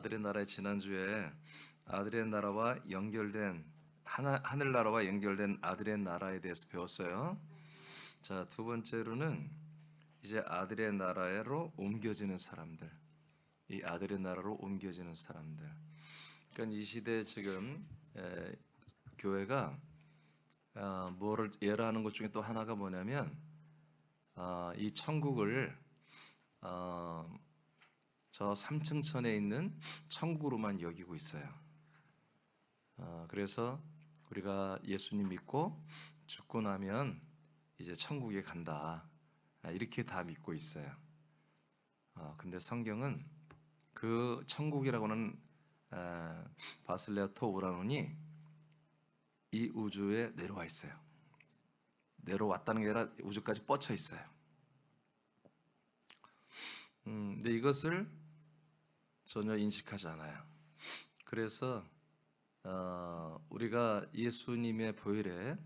아들의 나라의 지난주에 아들의 나라와 연결된 하늘나라와 연결된 아들의 나라에 대해서 배웠어요. 자, 두 번째로는 이제 아들의 나라로 옮겨지는 사람들, 이 아들의 나라로 옮겨지는 사람들. 그러니까 이 시대에 지금 교회가 뭐를 예라하는 것 중에 또 하나가 뭐냐면 이 천국을 저 3층 천에 있는 천국으로만 여기고 있어요. 그래서 우리가 예수님 믿고 죽고 나면 이제 천국에 간다, 이렇게 다 믿고 있어요. 근데 성경은 그 천국이라고 하는 바실레아 토 우라논이 이 우주에 내려와 있어요. 내려왔다는 게 아니라 우주까지 뻗쳐 있어요. 근데 이것을 전혀 인식하지 않아요. 그래서 우리가 예수님의 보혈에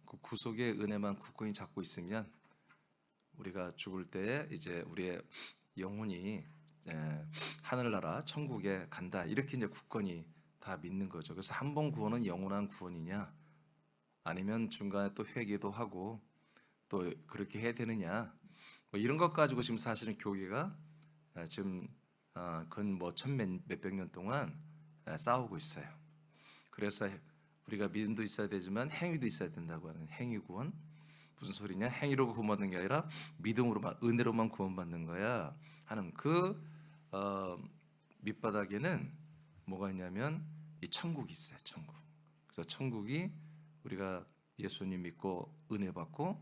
그 구속의 은혜만 굳건히 잡고 있으면 우리가 죽을 때 이제 우리의 영혼이 하늘나라 천국에 간다, 이렇게 이제 굳건히 다 믿는 거죠. 그래서 한 번 구원은 영원한 구원이냐, 아니면 중간에 또 회개도 하고 또 그렇게 해야 되느냐, 뭐 이런 것 가지고 지금 사실은 교회가 지금 근 뭐 몇백 년 동안 싸우고 있어요. 그래서 우리가 믿음도 있어야 되지만 행위도 있어야 된다고 하는 행위 구원. 무슨 소리냐? 행위로 구원받는 게 아니라 믿음으로만, 은혜로만 구원받는 거야 하는 그 밑바닥에는 뭐가 있냐면 이 천국이 있어요. 천국. 그래서 천국이 우리가 예수님 믿고 은혜 받고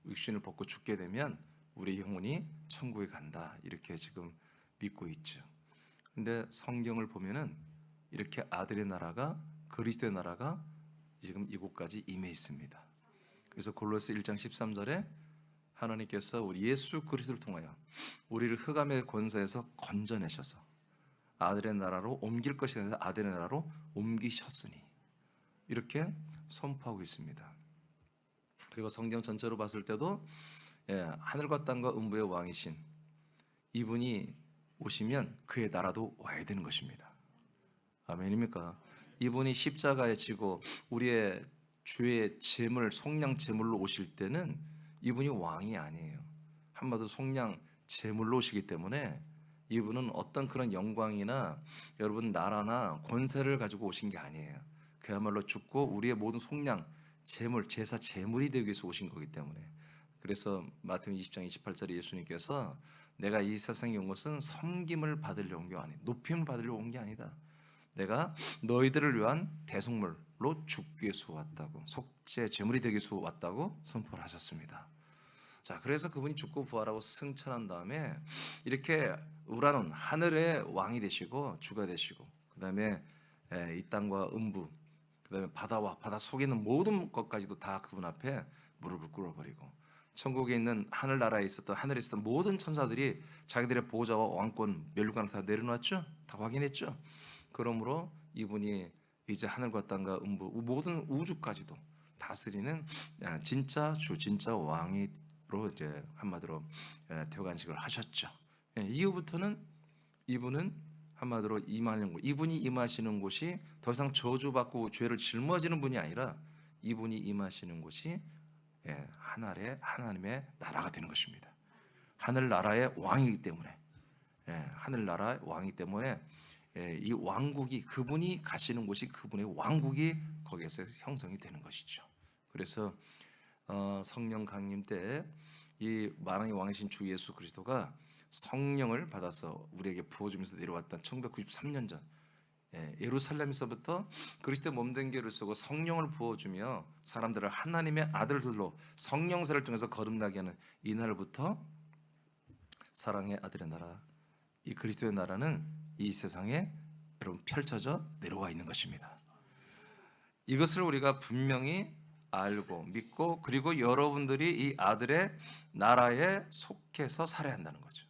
육신을 벗고 죽게 되면 우리 영혼이 천국에 간다, 이렇게 지금 믿고 있죠. 근데 성경을 보면은 이렇게 아들의 나라가, 그리스도의 나라가 지금 이곳까지 임해 있습니다. 그래서 골로새 1장 13절에 하나님께서 우리 예수 그리스도를 통하여 우리를 흑암의 권세에서 건져내셔서 아들의 나라로 옮길 것이 아니라 아들의 나라로 옮기셨으니, 이렇게 선포하고 있습니다. 그리고 성경 전체로 봤을 때도 하늘과 땅과 음부의 왕이신 이분이 오시면 그의 나라도 와야 되는 것입니다. 아멘입니까? 이분이 십자가에 지고 우리의 주의 제물, 속량 제물로 오실 때는 이분이 왕이 아니에요. 한마디로 속량 제물로 오시기 때문에 이분은 어떤 그런 영광이나 여러분 나라나 권세를 가지고 오신 게 아니에요. 그야말로 죽고 우리의 모든 속량 제물, 제사 제물이 되기 위해서 오신 거기 때문에. 그래서 마태복음 20장 28절에 예수님께서 내가 이 세상에 온 것은 섬김을 받으려고 온 게 아니다, 높임을 받으려고 온 게 아니다, 내가 너희들을 위한 대속물로 죽기 위해서 왔다고, 속죄 제물이 되기 위해서 왔다고 선포를 하셨습니다. 자, 그래서 그분이 죽고 부활하고 승천한 다음에 이렇게 우라는 하늘의 왕이 되시고 주가 되시고, 그 다음에 이 땅과 음부, 그 다음에 바다와 바다 속에 있는 모든 것까지도 다 그분 앞에 무릎을 꿇어버리고, 천국에 있는 하늘나라에 있었던, 하늘에 있었던 모든 천사들이 자기들의 보호자와 왕권, 멸류관을 다 내려놨죠. 다 확인했죠. 그러므로 이분이 이제 하늘과 땅과 음부, 모든 우주까지도 다스리는 진짜 주, 진짜 왕으로 이제 한마디로 대관식을 하셨죠. 이후부터는 이분은 한마디로 임하는 곳, 이분이 임하시는 곳이 더 이상 저주받고 죄를 짊어지는 분이 아니라 이분이 임하시는 곳이 하나님의 나라가 되는 것입니다. 하늘나라의 왕이기 때문에, 하늘나라의 왕이기 때문에 이 왕국이, 그분이 가시는 곳이, 그분의 왕국이 거기에서 형성이 되는 것이죠. 그래서 성령 강림 때 이 만왕의 왕이신 주 예수 그리스도가 성령을 받아서 우리에게 부어주면서 내려왔던 1993년 전 예루살렘에서부터 그리스도의 몸된 교회를 쓰고 성령을 부어주며 사람들을 하나님의 아들들로 성령세를 통해서 거듭나게 하는 이 날부터 사랑의 아들의 나라, 이 그리스도의 나라는 이 세상에 여러분 펼쳐져 내려와 있는 것입니다. 이것을 우리가 분명히 알고 믿고, 그리고 여러분들이 이 아들의 나라에 속해서 살아야 한다는 거죠.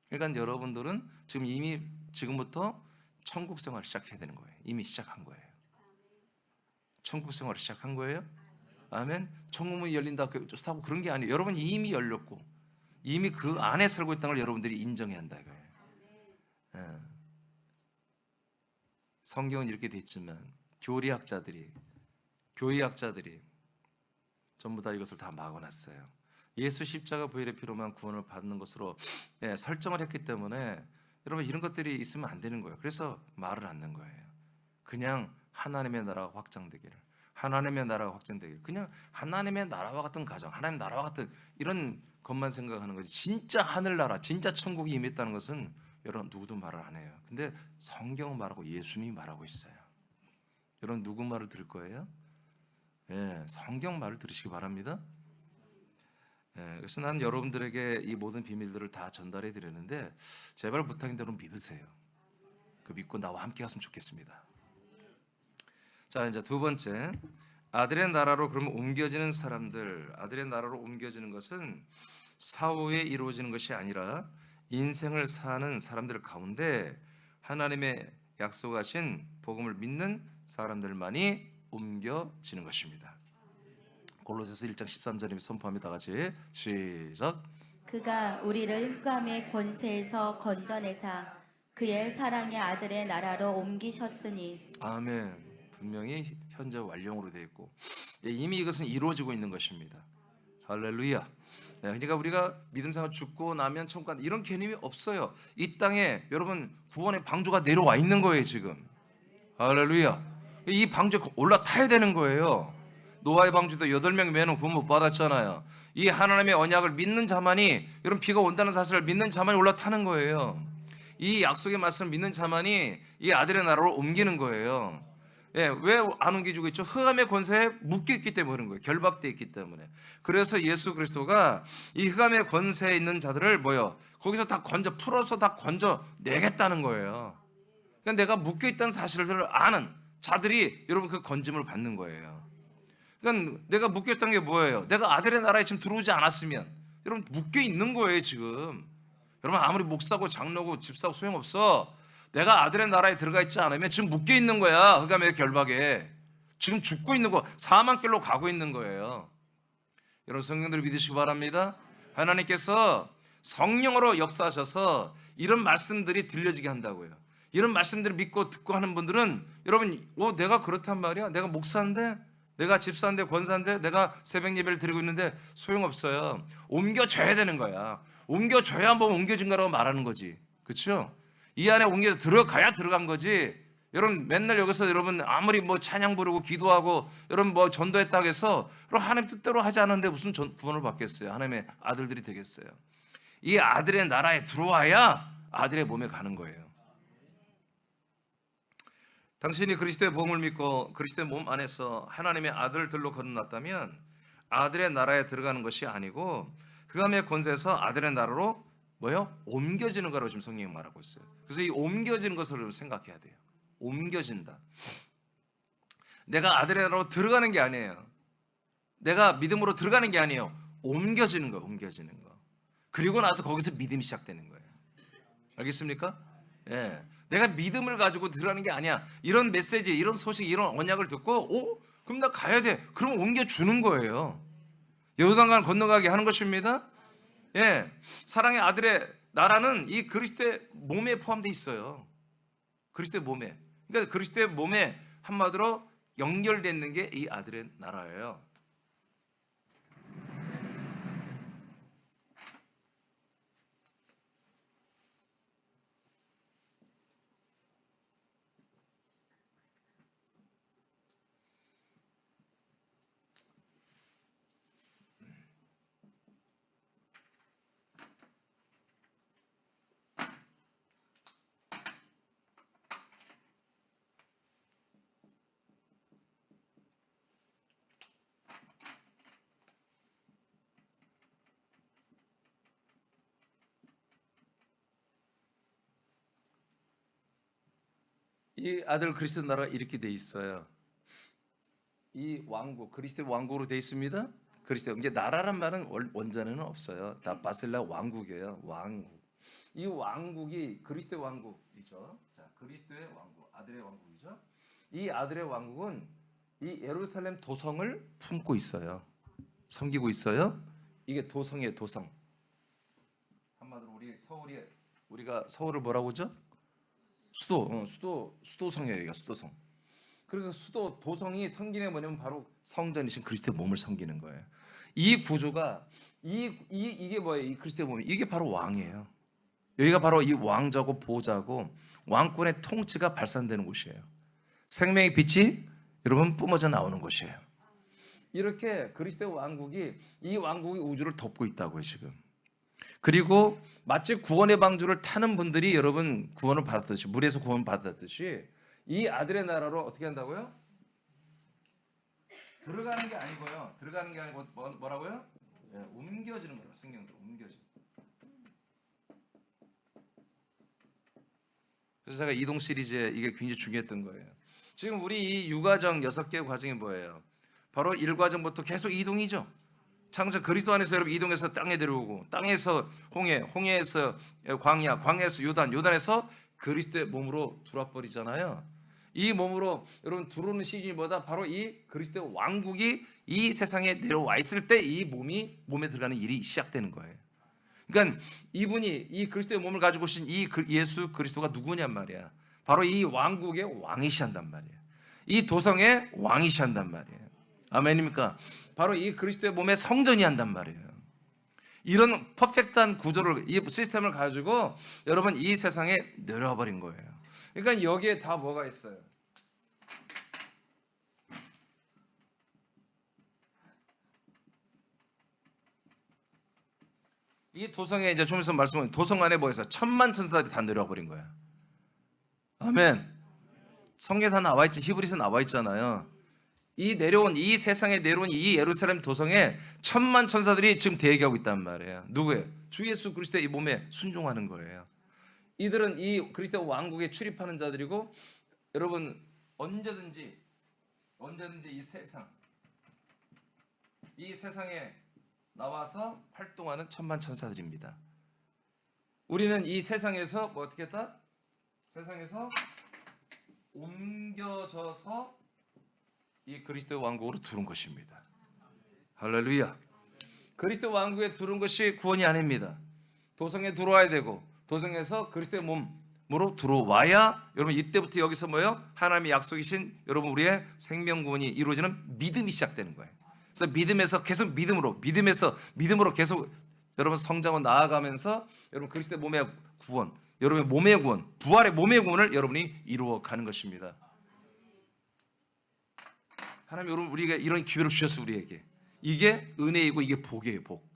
그러니까 여러분들은 지금 이미 지금부터 천국 생활을 시작해야 되는 거예요. 이미 시작한 거예요. 천국 생활을 시작한 거예요. 아멘. 천국문이 열린다 하고 그런 게 아니에요. 여러분 이미 열렸고 이미 그 안에 살고 있다는 걸 여러분들이 인정해야 한다 이거예요. 성경은 이렇게 돼 있지만 교리학자들이, 교의학자들이 전부 다 이것을 다 막아놨어요. 예수 십자가 보혈의 피로만 구원을 받는 것으로 설정을 했기 때문에 여러분 이런 것들이 있으면 안 되는 거예요. 그래서 말을 않는 거예요. 그냥 하나님의 나라가 확장되기를, 하나님의 나라가 확장되기를, 그냥 하나님의 나라와 같은 가정, 하나님의 나라와 같은 이런 것만 생각하는 거지. 진짜 하늘나라, 진짜 천국이 임했다는 것은 여러분 누구도 말을 안 해요. 근데 성경은 말하고 예수님이 말하고 있어요. 여러분 누구 말을 들을 거예요? 성경 말을 들으시기 바랍니다. 그래서 나는 여러분들에게 이 모든 비밀들을 다 전달해 드리는데 제발 부탁인데 여러분 믿으세요. 그 믿고 나와 함께 갔으면 좋겠습니다. 자, 이제 두 번째, 아들의 나라로 그러면 옮겨지는 사람들, 아들의 나라로 옮겨지는 것은 사후에 이루어지는 것이 아니라 인생을 사는 사람들 가운데 하나님의 약속하신 복음을 믿는 사람들만이 옮겨지는 것입니다. 골로새서 1장 13절에 선포합니다. 같이 시작. 그가 우리를 흑암의 권세에서 건져내사 그의 사랑의 아들의 나라로 옮기셨으니. 아멘. 분명히 현재 완료로 되어 있고 이미 이것은 이루어지고 있는 것입니다. 할렐루야. 그러니까 우리가 믿음생활 죽고 나면 천국 간다 이런 개념이 없어요. 이 땅에 여러분 구원의 방주가 내려와 있는 거예요 지금. 할렐루야. 이 방주에 올라타야 되는 거예요. 노아의 방주도 8명 외에는 구원 못 받았잖아요. 이 하나님의 언약을 믿는 자만이, 여러분 비가 온다는 사실을 믿는 자만이 올라타는 거예요. 이 약속의 말씀을 믿는 자만이 이 아들의 나라로 옮기는 거예요. 왜 안 옮겨지고 있죠? 흑암의 권세에 묶여 있기 때문에 그런 거예요. 결박되어 있기 때문에. 그래서 예수 그리스도가 이 흑암의 권세에 있는 자들을 거기서 다 풀어서 다 건져 내겠다는 거예요. 그러니까 내가 묶여 있다는 사실을 아는 자들이 여러분 그 건짐을 받는 거예요. 그러니까 내가 묶여 있다는 게 뭐예요? 내가 아들의 나라에 지금 들어오지 않았으면 여러분 묶여 있는 거예요 지금. 여러분 아무리 목사고 장로고 집사고 소용없어. 내가 아들의 나라에 들어가 있지 않으면 지금 묶여 있는 거야. 흑암의 결박에 지금 죽고 있는 거, 사망길로 가고 있는 거예요. 여러분 성경들을 믿으시기 바랍니다. 하나님께서 성령으로 역사하셔서 이런 말씀들이 들려지게 한다고요. 이런 말씀들을 믿고 듣고 하는 분들은 여러분 내가 그렇단 말이야. 내가 목사인데, 내가 집사인데, 권사인데, 내가 새벽 예배를 드리고 있는데 소용없어요. 옮겨줘야 되는 거야. 옮겨줘야 한번 옮겨진 거라고 말하는 거지. 그렇죠? 이 안에 옮겨서 들어가야 들어간 거지. 여러분 맨날 여기서 여러분 아무리 찬양 부르고 기도하고 여러분 전도했다고 해서 여러분 하나님 뜻대로 하지 않았는데 무슨 구원을 받겠어요? 하나님의 아들들이 되겠어요? 이 아들의 나라에 들어와야 아들의 몸에 가는 거예요. 당신이 그리스도의 복음을 믿고 그리스도의 몸 안에서 하나님의 아들들로 거듭났다면 아들의 나라에 들어가는 것이 아니고 흑암의 권세에서 아들의 나라로 옮겨지는 거라고 지금 성경이 말하고 있어요. 그래서 이 옮겨지는 것을 생각해야 돼요. 옮겨진다. 내가 아들의 나라로 들어가는 게 아니에요. 내가 믿음으로 들어가는 게 아니에요. 옮겨지는 거, 옮겨지는 거. 그리고 나서 거기서 믿음이 시작되는 거예요. 알겠습니까? 예. 내가 믿음을 가지고 들어가는 게 아니야. 이런 메시지, 이런 소식, 이런 언약을 듣고, 그럼 나 가야 돼. 그럼 옮겨주는 거예요. 요단강을 건너가게 하는 것입니다. 예. 사랑의 아들의 나라는 이 그리스도의 몸에 포함되어 있어요. 그리스도의 몸에. 그러니까 그리스도의 몸에 한마디로 연결되어 있는 게 이 아들의 나라예요. 이 아들 그리스도 나라가 이렇게 돼 있어요. 이 왕국, 그리스도의 왕국으로 돼 있습니다. 그리스도 이제 나라란 말은 원전에는 없어요. 다 바셀라 왕국이에요. 왕국. 이 왕국이 그리스도의 왕국이죠. 자, 그리스도의 왕국, 아들의 왕국이죠. 이 아들의 왕국은 이 예루살렘 도성을 품고 있어요. 섬기고 있어요. 이게 도성이에요, 도성. 한마디로 우리가 서울을 뭐라고 하죠? 수도성이에요. 여기가 수도성. 그리고 도성이 섬기는 게 뭐냐면 바로 성전이신 그리스도의 몸을 섬기는 거예요. 이 구조가 이게 뭐예요? 이 그리스도의 몸이 이게 바로 왕이에요. 여기가 바로 이 왕자고 보좌고 왕권의 통치가 발산되는 곳이에요. 생명의 빛이 여러분 뿜어져 나오는 곳이에요. 이렇게 그리스도의 왕국이 이 왕국이 우주를 덮고 있다고요 지금. 그리고 마치 구원의 방주를 타는 분들이 여러분 구원을 받았듯이 물에서 구원 받았듯이 이 아들의 나라로 어떻게 한다고요? 들어가는 게 아니고요. 들어가는 게 아니고 뭐라고요? 예, 옮겨지는 거예요. 성경대로 옮겨지. 그래서 제가 이동 시리즈에 이게 굉장히 중요했던 거예요. 지금 우리 이 유과정 6개의 과정이 뭐예요? 바로 1과정부터 계속 이동이죠. 창세 그리스도 안에서 여러분 이동해서 땅에 들어오고 땅에서 홍해에서 광야, 광야에서 요단, 요단에서 그리스도의 몸으로 들어와 버리잖아요. 이 몸으로 여러분 들어오는 시즌이 뭐다? 바로 이 그리스도의 왕국이 이 세상에 내려와 있을 때 이 몸에 들어가는 일이 시작되는 거예요. 그러니까 이분이 이 그리스도의 몸을 가지고 오신 이 예수 그리스도가 누구냔 말이야. 바로 이 왕국의 왕이시한단 말이에요. 이 도성의 왕이시한단 말이에요. 아멘입니까? 바로 이 그리스도의 몸의 성전이 한단 말이에요. 이런 퍼펙트한 구조를 이 시스템을 가지고 여러분 이 세상에 내려와 버린 거예요. 그러니까 여기에 다 뭐가 있어요? 이 도성에 이제 좀 있으면 말씀하신 도성 안에 뭐 있어요? 천만 천사들이 다 내려와 버린 거야. 아멘. 성경에 다 나와 있지. 히브리서 나와 있잖아요. 이 세상에 내려온 이 예루살렘 도성에 천만 천사들이 지금 대기하고 있단 말이에요. 누구예요? 주 예수 그리스도의 이 몸에 순종하는 거예요. 이들은 이 그리스도 왕국에 출입하는 자들이고 여러분 언제든지 이 세상에 나와서 활동하는 천만 천사들입니다. 우리는 이 세상에서 뭐 어떻게 했다? 세상에서 옮겨져서 이 그리스도의 왕국으로 들어온 것입니다. 할렐루야. 그리스도 왕국에 들어온 것이 구원이 아닙니다. 도성에 들어와야 되고 도성에서 그리스도의 몸으로 들어와야 여러분 이때부터 여기서 뭐예요? 하나님의 약속이신 여러분 우리의 생명 구원이 이루어지는 믿음이 시작되는 거예요. 그래서 믿음에서 계속 믿음으로 계속 여러분 성장으로 나아가면서 여러분 그리스도의 몸의 구원, 여러분의 몸의 구원, 부활의 몸의 구원을 여러분이 이루어가는 것입니다. 하나님 여러분 우리에게 이런 기회를 주셨어요. 우리에게 이게 은혜이고 이게 복이에요. 복.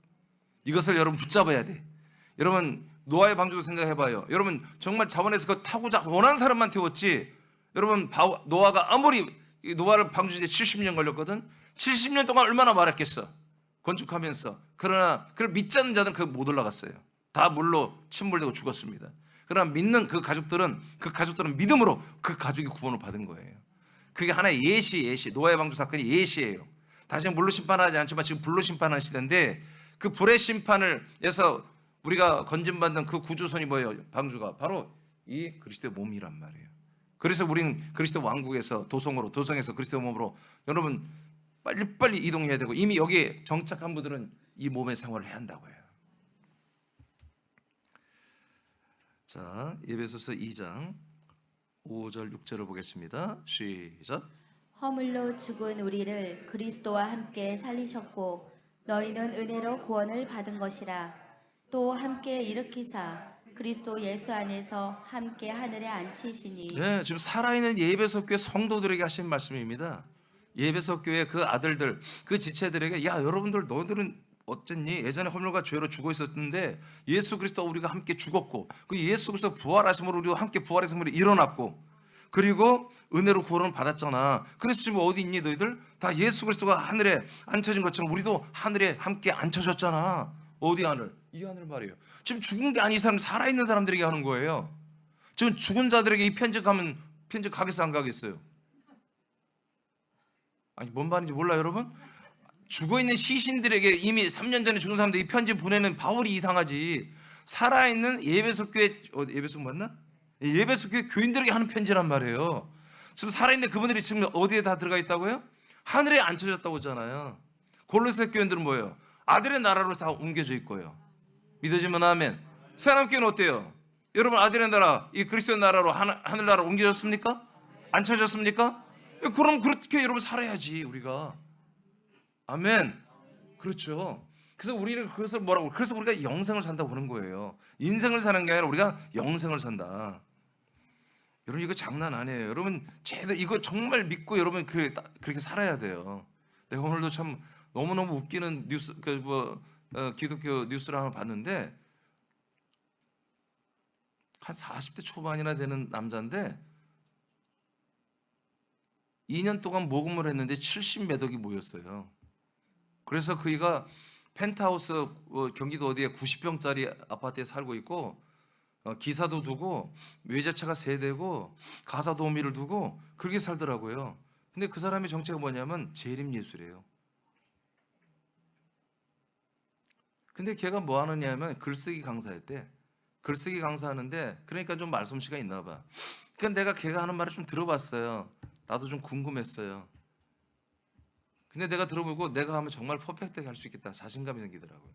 이것을 여러분 붙잡아야 돼. 여러분 노아의 방주도 생각해봐요. 여러분 정말 자원에서 그거 타고자 원하는 사람만 태웠지. 여러분 노아가 아무리 노아를 방주에 70년 걸렸거든. 70년 동안 얼마나 말했겠어. 건축하면서. 그러나 그걸 믿지 않는 자들은 그거 못 올라갔어요. 다 물로 침몰되고 죽었습니다. 그러나 믿는 그 가족들은 믿음으로 그 가족이 구원을 받은 거예요. 그게 하나의 예시. 노아의 방주 사건이 예시예요. 다시는 물로 심판하지 않지만 지금 불로 심판하는 시대인데 그 불의 심판을 해서 우리가 건진받는 그 구주선이 뭐예요? 방주가 바로 이 그리스도의 몸이란 말이에요. 그래서 우리는 그리스도 왕국에서 도성에서 그리스도 몸으로 여러분 빨리 이동해야 되고 이미 여기에 정착한 분들은 이 몸의 생활을 해야 한다고 해요. 자, 에베소서 2장 5절 6절을 보겠습니다. 시작. 허물로 죽은 우리를 그리스도와 함께 살리셨고 너희는 은혜로 구원을 받은 것이라. 또 함께 일으키사 그리스도 예수 안에서 함께 하늘에 앉히시니. 네, 지금 살아있는 예배석 교회 성도들에게 하신 말씀입니다. 예배석 교회 그 아들들, 그 지체들에게 야 여러분들 너희들은 어쨌니? 예전에 허물과 죄로 죽어 있었는데 예수 그리스도와 우리가 함께 죽었고 그 예수 그리스도 부활하심으로 우리가 함께 부활해서 일어났고 그리고 은혜로 구원을 받았잖아. 그래서 지금 어디 있니 너희들? 다 예수 그리스도가 하늘에 앉혀진 것처럼 우리도 하늘에 함께 앉혀졌잖아. 어디 하늘? 이 하늘 말이에요. 지금 죽은 게 아닌 이 사람 살아있는 사람들에게 하는 거예요. 지금 죽은 자들에게 이 편지 가면 편지 가겠어 안 가겠어요? 아니 뭔 말인지 몰라요 여러분? 죽어있는 시신들에게 이미 3년 전에 죽은 사람들 이 편지 보내는 바울이 이상하지. 살아있는 예배석 교회 예배석 맞나? 예배석 교회 교인들에게 하는 편지란 말이에요. 지금 살아있는 그분들이 지금 어디에 다 들어가 있다고요? 하늘에 앉혀졌다고 하잖아요. 골로새 교인들은 뭐예요? 아들의 나라로 다 옮겨져 있고요. 믿어지면 아멘. 새하나님 교회는 어때요? 여러분 아들의 나라, 이 그리스도의 나라로 하늘나라로 옮겨졌습니까? 안 쳐졌습니까? 그럼 그렇게 여러분 살아야지 우리가. 아멘. 그렇죠. 그래서 우리는 그래서 뭐라고? 그래서 우리가 영생을 산다고 하는 거예요. 인생을 사는 게 아니라 우리가 영생을 산다. 여러분 이거 장난 아니에요. 여러분 제대로 이거 정말 믿고 여러분 그렇게 살아야 돼요. 내가 오늘도 참 너무너무 웃기는 뉴스 기독교 뉴스를 하나 봤는데 한 40대 초반이나 되는 남자인데 2년 동안 모금을 했는데 70몇 억이 모였어요. 그래서 그이가 펜트하우스 경기도 어디에 90평짜리 아파트에 살고 있고 기사도 두고 외제차가 3대고 가사 도우미를 두고 그렇게 살더라고요. 근데 그 사람의 정체가 뭐냐면 재림예수래요. 근데 걔가 뭐 하느냐면 글쓰기 강사였대. 글쓰기 강사하는데 그러니까 좀 말솜씨가 있나 봐. 그러니까 내가 걔가 하는 말을 좀 들어봤어요. 나도 좀 궁금했어요. 근데 내가 들어보고 내가 하면 정말 퍼펙트하게 할 수 있겠다 자신감이 생기더라고요.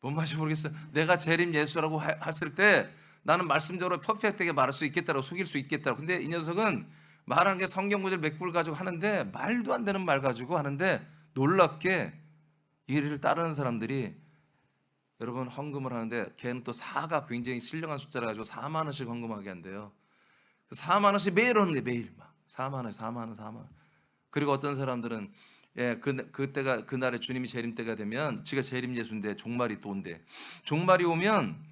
뭔 말인지 모르겠어요. 내가 재림 예수라고 했을 때 나는 말씀적으로 퍼펙트하게 말할 수 있겠다고 속일 수 있겠다고. 근데 이 녀석은 말하는 게 성경 구절 몇 구를 가지고 하는데 말도 안 되는 말 가지고 하는데 놀랍게 이를 따르는 사람들이 여러분 헌금을 하는데 걔는 또 4가 굉장히 신령한 숫자라 가지고 4만 원씩 헌금하게 한대요. 4만 원씩 매일 하는데 매일 막 4만 원, 4만 원, 4만 원. 그리고 어떤 사람들은 그때가 그날에 주님이 재림 때가 되면 지가 재림 예수인데 종말이 또 온대. 종말이 오면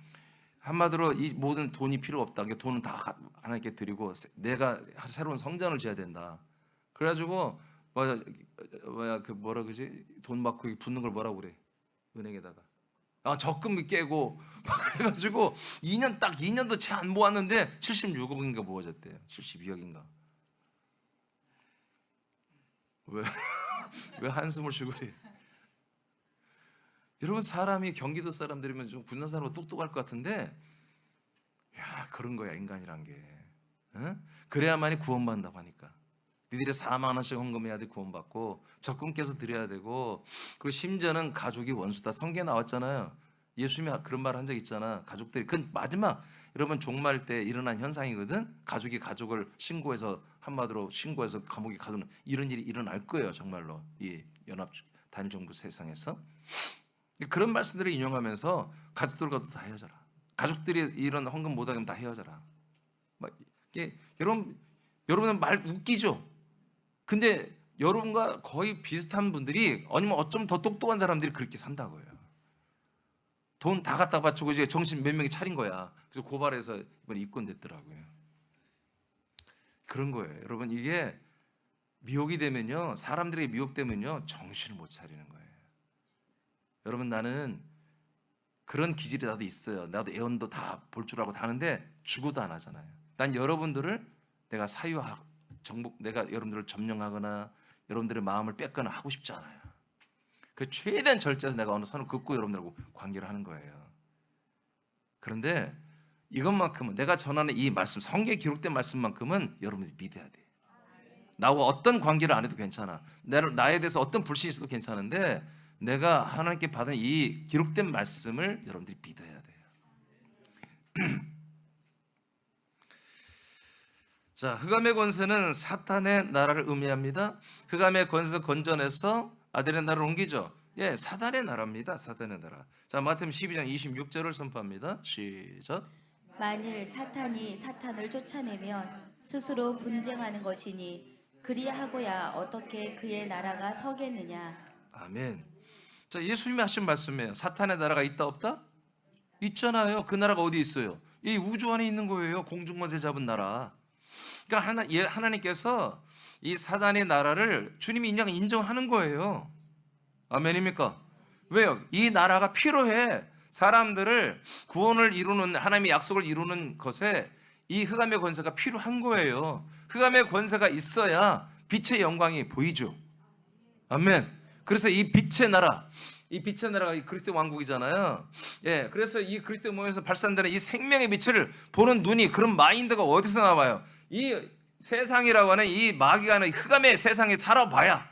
한마디로 이 모든 돈이 필요 없다. 그러니까 돈은 다 하나님께 드리고 내가 새로운 성전을 지어야 된다. 그래가지고 뭐라 그러지? 돈 받고 붙는 걸 뭐라고 그래? 은행에다가 적금 깨고 막 그래가지고 2년도 채 안 모았는데 76억인가 모아졌대요. 72억인가. 왜 한숨을 쉬고 그래? 여러분 사람이 경기도 사람들이면 좀 군산 사람은 똑똑할 것 같은데 야 그런 거야 인간이란 게. 응? 그래야만이 구원받는다고 하니까. 니들이 4만 원씩 헌금해야 돼 구원받고 적금 깨서 드려야 되고 그리고 심지어는 가족이 원수다. 성경에 나왔잖아요. 예수님이 그런 말 한 적 있잖아. 가족들이 그 마지막 여러분 종말 때 일어난 현상이거든. 가족이 가족을 신고해서 한마디로 신고해서 감옥에 가두는 이런 일이 일어날 거예요. 정말로 이 연합 단정부 세상에서 그런 말씀들을 인용하면서 가족들과도 다 헤어져라. 가족들이 이런 헌금 못하게 하면 다 헤어져라. 막 이게 여러분은 말 웃기죠. 근데 여러분과 거의 비슷한 분들이 아니면 어쩜 더 똑똑한 사람들이 그렇게 산다고요. 돈 다 갖다 바치고 이제 정신 몇 명이 차린 거야. 그래서 고발해서 이번에 입건됐더라고요. 그런 거예요. 여러분 이게 미혹이 되면요, 사람들에게 미혹되면요, 정신을 못 차리는 거예요. 여러분 나는 그런 기질이 나도 있어요. 나도 애원도 다 볼 줄 알고 다 하는데 죽어도 안 하잖아요. 난 여러분들을 내가 사유하고 내가 여러분들을 점령하거나 여러분들의 마음을 뺏거나 하고 싶지 않아요. 그 최대한 절제해서 내가 어느 선을 긋고 여러분들하고 관계를 하는 거예요. 그런데 이것만큼은 내가 전하는 이 말씀, 성경에 기록된 말씀만큼은 여러분들이 믿어야 돼. 나와 어떤 관계를 안 해도 괜찮아. 나에 대해서 어떤 불신이 있어도 괜찮은데 내가 하나님께 받은 이 기록된 말씀을 여러분들이 믿어야 돼요. 자, 흑암의 권세는 사탄의 나라를 의미합니다. 흑암의 권세 건져내서 아들의 나라를 옮기죠. 예, 사단의 나라입니다. 사단의 나라. 자, 마태복음 12장 26절을 선포합니다. 시작. 만일 사탄이 사탄을 쫓아내면 스스로 분쟁하는 것이니 그리하고야 어떻게 그의 나라가 서겠느냐. 아멘. 자, 예수님이 하신 말씀이에요. 사탄의 나라가 있다 없다? 있잖아요. 그 나라가 어디 있어요? 이 우주 안에 있는 거예요. 공중권세 잡은 나라. 그러니까 하나님께서 이 사단의 나라를 주님이 인정하는 거예요. 아멘입니까? 왜요? 이 나라가 필요해. 사람들을 구원을 이루는 하나님의 약속을 이루는 것에 이 흑암의 권세가 필요한 거예요. 흑암의 권세가 있어야 빛의 영광이 보이죠. 아멘. 그래서 이 빛의 나라가 이 그리스도 왕국이잖아요. 예, 그래서 이 그리스도 몸에서 발산되는 이 생명의 빛을 보는 눈이, 그런 마인드가 어디서 나와요? 이 세상이라고 하는 이 마귀가 하는 흑암의 세상에 살아봐야,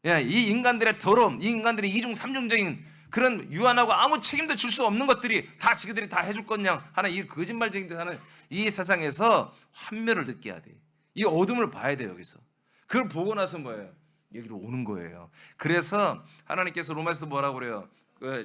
예, 이 인간들의 더러움, 이 인간들의 이중 삼중적인 그런 유한하고 아무 책임도 질 수 없는 것들이 다 지그들이 다 해줄 거냐 하는 이 거짓말쟁이들 하는 이 세상에서 환멸을 느껴야 돼. 이 어둠을 봐야 돼요. 여기서 그걸 보고 나서 뭐예요? 여기로 오는 거예요. 그래서 하나님께서 로마에서도 뭐라고 그래요?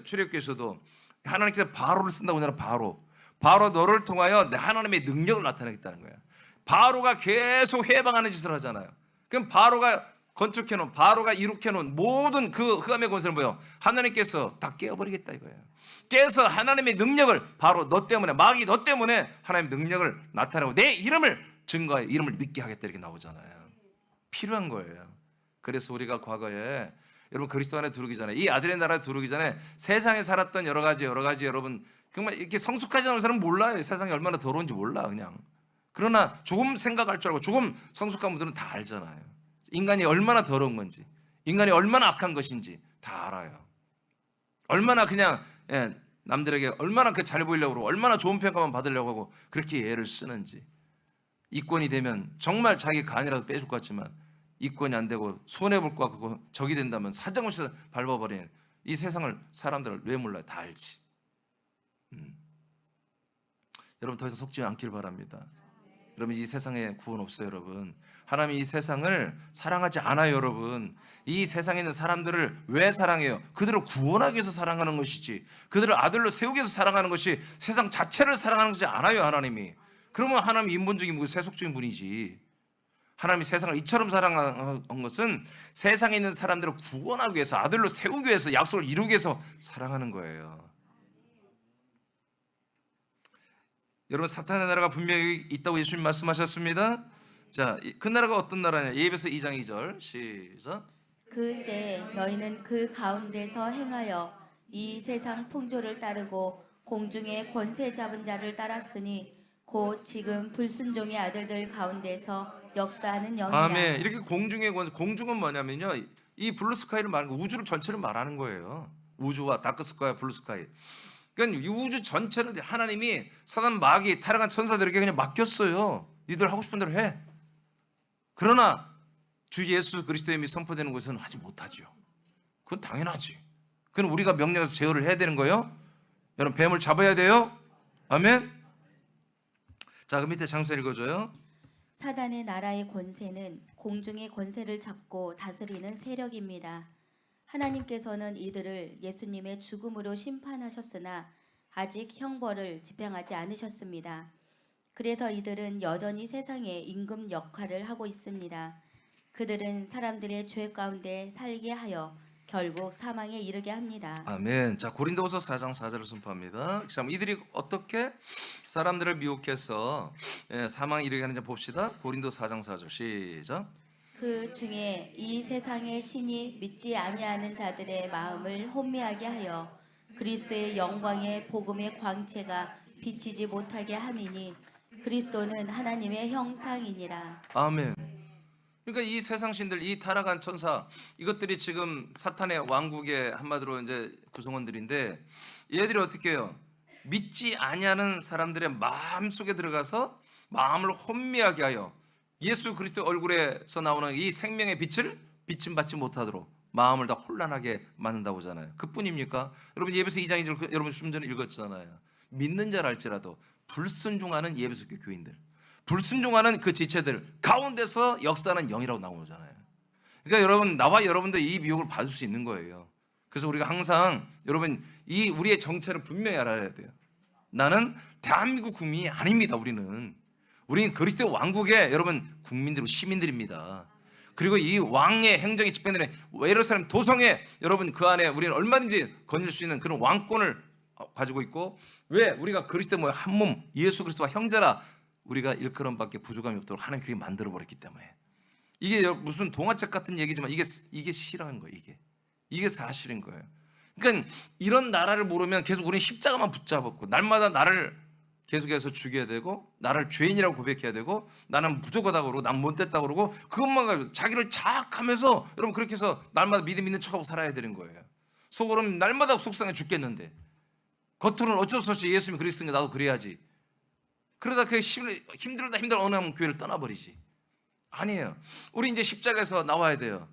출애굽기에서도 하나님께서 바로를 쓴다고 하잖아요. 바로 너를 통하여 하나님의 능력을 나타내겠다는 거예요. 바로가 계속 해방하는 짓을 하잖아요. 그럼 바로가 건축해놓은, 바로가 이룩해놓은 모든 그 흑암의 권세를 뭐예요? 하나님께서 다 깨어버리겠다 이거예요. 깨서 하나님의 능력을, 바로 너 때문에, 마귀 너 때문에 하나님의 능력을 나타내고 내 이름을 증거하여 이름을 믿게 하겠다 이렇게 나오잖아요. 필요한 거예요. 그래서 우리가 과거에 여러분 그리스도 안에 들어오기 전에, 이 아들의 나라에 들어오기 전에 세상에 살았던 여러 가지 여러분 정말 이렇게 성숙하지 않은 사람은 몰라요. 세상이 얼마나 더러운지 몰라 그냥. 그러나 조금 생각할 줄 알고 조금 성숙한 분들은 다 알잖아요. 인간이 얼마나 더러운 건지, 인간이 얼마나 악한 것인지 다 알아요. 얼마나 그냥 남들에게 얼마나 그 잘 보이려고 그러고 얼마나 좋은 평가만 받으려고 하고 그렇게 애를 쓰는지. 이권이 되면 정말 자기 간이라도 빼줄 것 같지만 이권이 안 되고 손해볼 것 같고 적이 된다면 사정없이 밟아버리는 이 세상을 사람들을 왜 몰라요? 다 알지. 여러분 더 이상 속지 않기를 바랍니다. 여러분 이 세상에 구원 없어요. 여러분 하나님이 이 세상을 사랑하지 않아요. 여러분 이 세상에 있는 사람들을 왜 사랑해요? 그들을 구원하기 위해서 사랑하는 것이지, 그들을 아들로 세우기 위해서 사랑하는 것이 세상 자체를 사랑하는 것이 않아요. 하나님이. 그러면 하나님이 인본적인 분이고 세속적인 분이지. 하나님이 세상을 이처럼 사랑한 것은 세상에 있는 사람들을 구원하기 위해서, 아들로 세우기 위해서, 약속을 이루기 위해서 사랑하는 거예요. 여러분 사탄의 나라가 분명히 있다고 예수님 말씀하셨습니다. 자, 그 나라가 어떤 나라냐? 예배서 2장 2절 시작. 그때 너희는 그 가운데서 행하여 이 세상 풍조를 따르고 공중의 권세 잡은 자를 따랐으니 곧 지금 불순종의 아들들 가운데서 역사하는 영이라. 아멘. 이렇게 공중의 권세, 공중은 뭐냐면요, 이 블루스카이를 말하는 거, 우주를 전체를 말하는 거예요. 우주와 다크스카이, 블루스카이. 그러니까 이 우주 전체를 하나님이 사단, 마귀, 타락한 천사들에게 그냥 맡겼어요. 니들 하고 싶은 대로 해. 그러나 주 예수 그리스도의 이름이 선포되는 곳에서는 하지 못하죠. 그건 당연하지. 그건 우리가 명령해서 제어를 해야 되는 거예요. 여러분 뱀을 잡아야 돼요. 아멘. 자, 그 밑에 장서 읽어줘요. 사단의 나라의 권세는 공중의 권세를 잡고 다스리는 세력입니다. 하나님께서는 이들을 예수님의 죽음으로 심판하셨으나 아직 형벌을 집행하지 않으셨습니다. 그래서 이들은 여전히 세상의 임금 역할을 하고 있습니다. 그들은 사람들의 죄 가운데 살게 하여 결국 사망에 이르게 합니다. 아멘. 자, 고린도후서 4장 4절을 선포합니다. 자, 이들이 어떻게 사람들을 미혹해서 사망에 이르게 하는지 봅시다. 고린도 4장 4절 시작. 그 중에 이 세상의 신이 믿지 아니하는 자들의 마음을 혼미하게 하여 그리스도의 영광의 복음의 광채가 비치지 못하게 함이니 그리스도는 하나님의 형상이니라. 아멘. 그러니까 이 세상 신들, 이 타락한 천사, 이것들이 지금 사탄의 왕국의 한마디로 이제 구성원들인데, 얘들이 어떻게 해요? 믿지 아니하는 사람들의 마음 속에 들어가서 마음을 혼미하게 하여 예수 그리스도 얼굴에서 나오는 이 생명의 빛을 비침받지 못하도록 마음을 다 혼란하게 만든다고 하잖아요. 그뿐입니까? 여러분 예배서 2장 2절 여러분 좀 전에 읽었잖아요. 믿는 자라 할지라도 불순종하는 예배소 교인들, 불순종하는 그 지체들 가운데서 역사는 영이라고 나오잖아요. 그러니까 여러분 나와 여러분도 이 미혹을 받을 수 있는 거예요. 그래서 우리가 항상 여러분 이 우리의 정체를 분명히 알아야 돼요. 나는 대한민국 국민이 아닙니다. 우리는 그리스도 왕국의 여러분 국민들, 시민들입니다. 그리고 이 왕의 행정이 집행되는 예루살렘 도성에 여러분 그 안에 우리는 얼마든지 거닐 수 있는 그런 왕권을 가지고 있고, 왜 우리가 그리스도 모여 한 몸 예수 그리스도와 형제라 우리가 일컬음밖에 부족함이 없도록 하나님 그렇게 만들어 버렸기 때문에 이게 무슨 동화책 같은 얘기지만 이게 실화인 거예요. 이게 사실인 거예요. 그러니까 이런 나라를 모르면 계속 우리는 십자가만 붙잡았고 날마다 나를 계속해서 죽여야 되고 나를 죄인이라고 고백해야 되고 나는 부족하다고 그러고 난 못됐다고 그러고 그것만 가지고 자기를 자학하면서 여러분 그렇게 해서 날마다 믿음 있는 척하고 살아야 되는 거예요. 속으로는 날마다 속상해 죽겠는데 겉으로는 어쩔 수 없이 예수님이 그랬으니까 나도 그래야지. 그러다 그 힘들다 어느 한 교회를 떠나버리지. 아니에요. 우리 이제 십자가에서 나와야 돼요.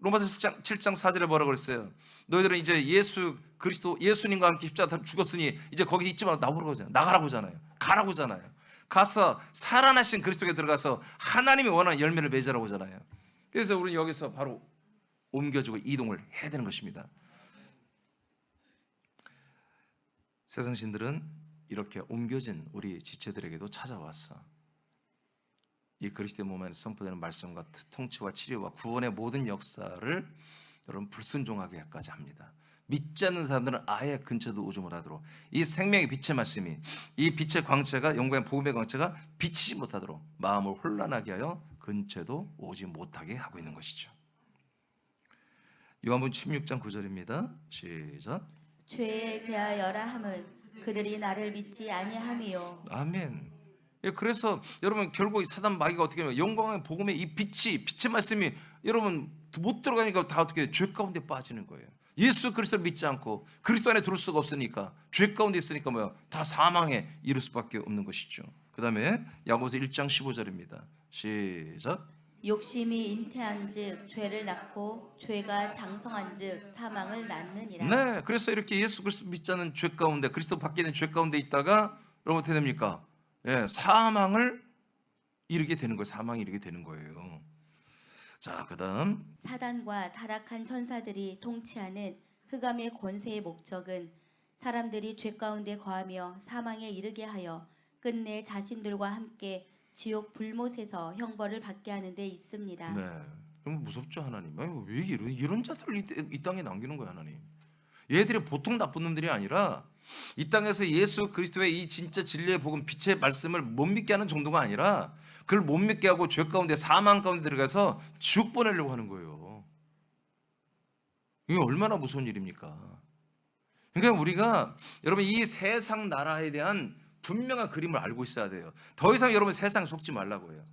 로마서 7장 4절에 뭐라고 그랬어요? 너희들은 이제 예수 그리스도 예수님과 함께 십자가 죽었으니 이제 거기 있지 말고 나오라고 하잖아요. 나가라고 하잖아요. 가라고 하잖아요. 가서 살아나신 그리스도에 들어가서 하나님이 원하는 열매를 맺으라고 하잖아요. 그래서 우리는 여기서 바로 옮겨지고 이동을 해야 되는 것입니다. 세상 신들은 이렇게 옮겨진 우리 지체들에게도 찾아왔어. 이 그리스도의 몸 안에서 선포되는 말씀과 통치와 치료와 구원의 모든 역사를 여러분 불순종하게까지 합니다. 믿지 않는 사람들은 아예 근처도 오지 못하도록, 이 생명의 빛의 말씀이, 이 빛의 광채가, 영광의 복음의 광채가 비치지 못하도록 마음을 혼란하게 하여 근처도 오지 못하게 하고 있는 것이죠. 요한복음 16장 9절입니다. 시작. 죄에 대하여라 함은 그들이 나를 믿지 아니함이요. 아멘. 예, 그래서 여러분 결국 사단 마귀가 어떻게 하면 영광의 복음의 이 빛의 말씀이 여러분 못 들어가니까 다 어떻게 죄 가운데 빠지는 거예요. 예수 그리스도를 믿지 않고 그리스도 안에 들을 수가 없으니까, 죄 가운데 있으니까 뭐야, 다 사망에 이를 수밖에 없는 것이죠. 그 다음에 야고보서 1장 15절입니다. 시작. 욕심이 잉태한즉 죄를 낳고 죄가 장성한즉 사망을 낳느니라. 네, 그래서 이렇게 예수 그리스도 믿지 않는 죄 가운데, 그리스도 밖에 있는 죄 가운데 있다가 여러분 어떻게 됩니까? 예, 사망을 이르게 되는 거예요. 사망이 이르게 되는 거예요. 자, 그다음 사단과 타락한 천사들이 통치하는 흑암의 권세의 목적은 사람들이 죄 가운데 거하며 사망에 이르게 하여 끝내 자신들과 함께 지옥 불못에서 형벌을 받게 하는 데 있습니다. 네, 너무 무섭죠 하나님. 아유, 왜 이런 자들을 이 땅에 남기는 거야 하나님? 얘들이 보통 나쁜 놈들이 아니라 이 땅에서 예수 그리스도의 이 진짜 진리의 복음, 빛의 말씀을 못 믿게 하는 정도가 아니라 그걸 못 믿게 하고 죄 가운데, 사망 가운데 들어가서 지옥 보내려고 하는 거예요. 이게 얼마나 무서운 일입니까? 그러니까 우리가 여러분 이 세상 나라에 대한 분명한 그림을 알고 있어야 돼요. 더 이상 여러분 세상에 속지 말라고 해요.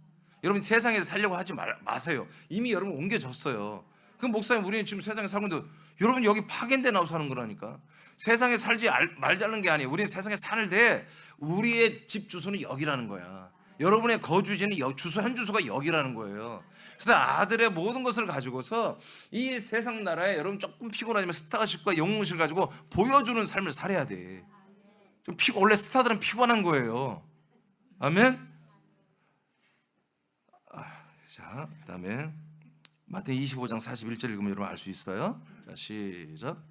여러분 세상에서 살려고 하지 마세요. 이미 여러분 옮겨졌어요. 그 목사님, 우리는 지금 세상에 살고 있는데 여러분 여기 파견돼 나와서 사는 거라니까. 세상에 살지 말자는 게 아니에요. 우리는 세상에 사는데 우리의 집 주소는 여기라는 거야. 여러분의 거주지는 주소, 현 주소가 여기라는 거예요. 그래서 아들의 모든 것을 가지고서 이 세상 나라에 여러분 조금 피곤하지만 스타식과 영웅실 가지고 보여주는 삶을 살아야 돼. 좀 원래 스타들은 피곤한 거예요. 아멘. 자, 그다음에 마태복음 25장 41절 읽으면 여러분 알 수 있어요. 자, 시작.